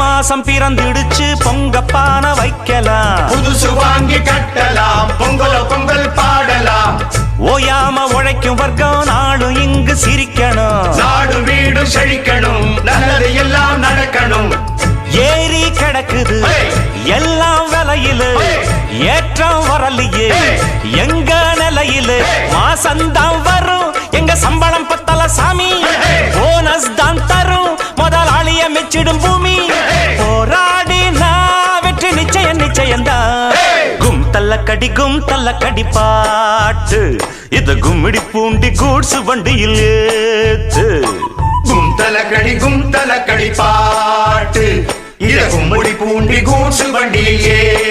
மாசம் பிறந்திடுச்சு பொங்கப்பான வைக்கலாம், புதுசு வாங்கி கட்டலாம், பொங்கல் பொங்கல் பாடலாம். ஓயாம உழைக்கும் வர்க்கம் நாளும் இங்கு சிரிக்கணும், நாடு வீடு செழிக்கணும், நல்லது எல்லாம் நடக்கணும். ஏறி கிடக்குது எல்லாம் விலையில, ஏற்றம் வரலையே எங்க நிலையில. மாசந்தான் வரும் எங்க சம்பளம் பத்தல சாமி, போனஸ் தான் தரும் முதலாளிய மெச்சிடும் பூமி. போராடி நான் வெற்றி நிச்சயம் நிச்சயம்தான். கும் தள்ள கடி பாட்டு, இது கும்மிடி பூண்டி கூட்ஸ் வண்டியில் ஏத்து. கும் தல கடி பாட்டு, இது கும்மிடி பூண்டி கூட்ஸ் வண்டியில் ஏத்து.